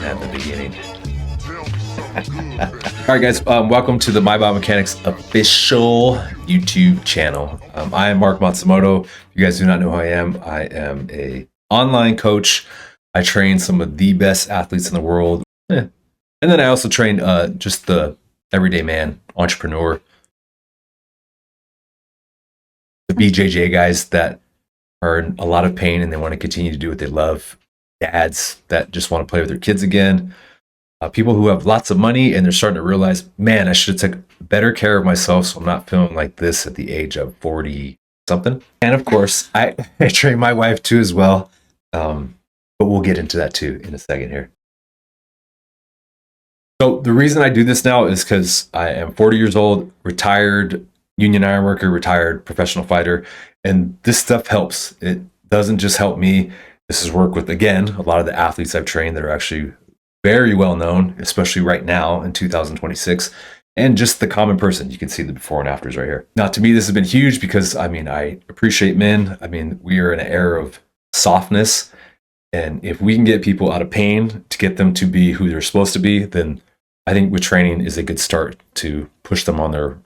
at the beginning. All right, guys, welcome to the My Biomechanics official YouTube channel. I am Mark Matsumoto. If you guys do not know who I am a online coach. I train some of the best athletes in the world. And then I also train just the everyday man, entrepreneur, the BJJ guys that are in a lot of pain and they want to continue to do what they love, dads that just want to play with their kids again, people who have lots of money and they're starting to realize, man, I should have took better care of myself so I'm not feeling like this at the age of 40 something. And of course, I train my wife too as well, but we'll get into that too in a second here. So the reason I do this now is because I am 40 years old, retired union iron worker, retired professional fighter, and this stuff helps. It doesn't just help me. This is work with, again, a lot of the athletes I've trained that are actually very well known, especially right now in 2026, and just the common person. You can see the before and afters right here. Now, to me, this has been huge because, I appreciate men. We are in an era of softness, and if we can get people out of pain to get them to be who they're supposed to be, then I think with training is a good start to push them on their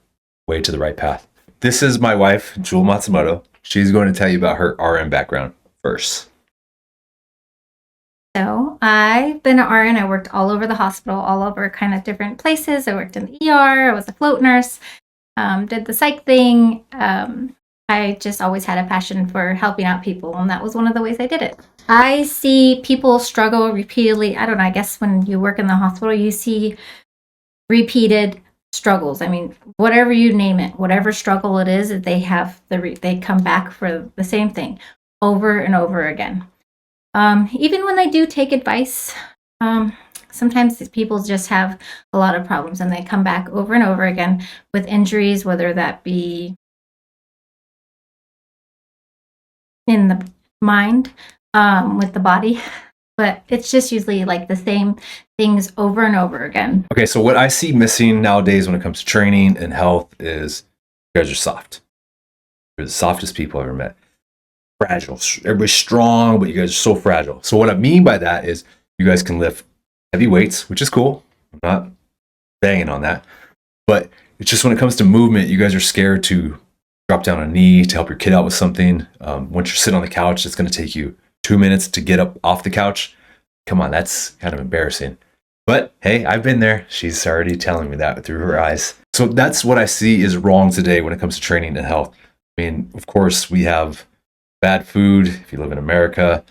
way to the right path. This is my wife, Jewel Matsumoto. She's going to tell you about her RN background first. So I've been an RN. I worked all over the hospital, all over kind of different places. I worked in the ER. I was a float nurse, did the psych thing. I just always had a passion for helping out people, and that was one of the ways I did it. I see people struggle repeatedly. I don't know, I guess when you work in the hospital, you see repeated struggles. Whatever you name it, whatever struggle it is, they have they come back for the same thing over and over again. Even when they do take advice, sometimes people just have a lot of problems and they come back over and over again with injuries, whether that be in the mind, with the body, but it's just usually like the same things over and over again. Okay, so what I see missing nowadays when it comes to training and health is you guys are soft. You're the softest people I've ever met. Fragile. Everybody's strong, but you guys are so fragile. So what I mean by that is you guys can lift heavy weights, which is cool. I'm not banging on that. But it's just when it comes to movement, you guys are scared to drop down a knee to help your kid out with something. Once you're sitting on the couch, it's going to take you 2 minutes to get up off the couch. Come on, that's kind of embarrassing. But hey, I've been there. She's already telling me that through her eyes. So that's what I see is wrong today when it comes to training and health. Of course, we have bad food if you live in America,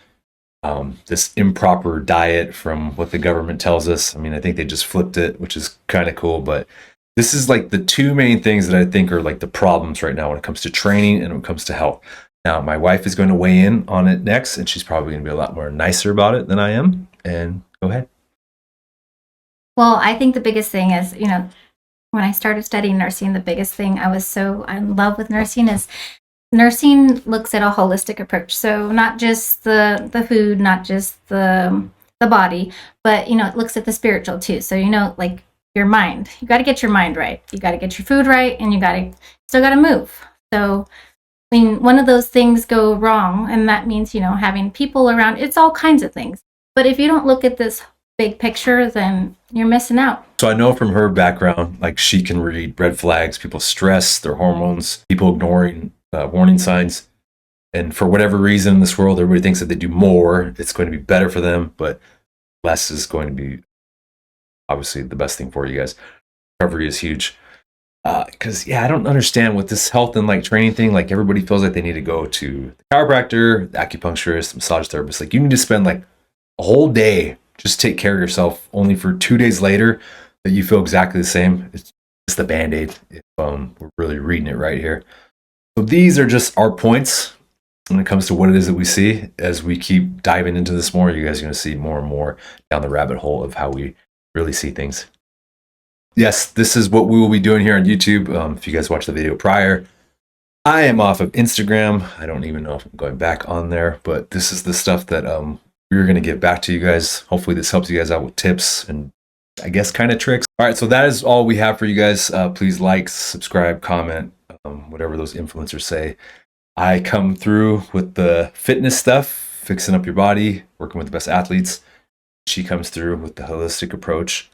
this improper diet from what the government tells us. I think they just flipped it, which is kind of cool. But this is like the two main things that I think are like the problems right now when it comes to training and when it comes to health. Now, my wife is going to weigh in on it next, and she's probably going to be a lot more nicer about it than I am. And go ahead. Well, I think the biggest thing is, when I started studying nursing, the biggest thing I was so in love with nursing is nursing looks at a holistic approach. So not just the food, not just the body, but, it looks at the spiritual too. So, like your mind, you got to get your mind right. You got to get your food right, and you still got to move. So one of those things go wrong, and that means, having people around, it's all kinds of things. But if you don't look at this big picture, then you're missing out. So I know from her background, like she can read red flags, people's stress, their hormones, people ignoring warning signs. And for whatever reason in this world, everybody thinks that they do more, it's going to be better for them, but less is going to be obviously the best thing for you guys. Recovery is huge. Because I don't understand with this health and like training thing, like everybody feels like they need to go to the chiropractor, the acupuncturist, the massage therapist. Like you need to spend like a whole day just take care of yourself, only for 2 days later that you feel exactly the same. It's just the Band-Aid if we're really reading it right here. So these are just our points when it comes to what it is that we see. As we keep diving into this more, you guys are going to see more and more down the rabbit hole of how we really see things. Yes, this is what we will be doing here on YouTube. If you guys watched the video prior, I am off of Instagram. I don't even know if I'm going back on there, but this is the stuff that we're going to give back to you guys. Hopefully this helps you guys out with tips and I guess kind of tricks. All right, so that is all we have for you guys. Please like, subscribe, comment, whatever those influencers say. I come through with the fitness stuff, fixing up your body, working with the best athletes. She comes through with the holistic approach,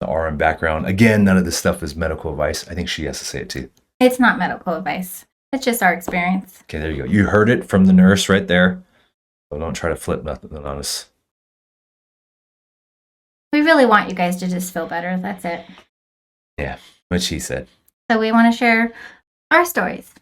the RN background. Again, none of this stuff is medical advice. I think she has to say it too. It's not medical advice. It's just our experience. Okay, there you go. You heard it from the nurse right there. So don't try to flip nothing on us. We really want you guys to just feel better. That's it. Yeah, what she said. So we want to share our stories.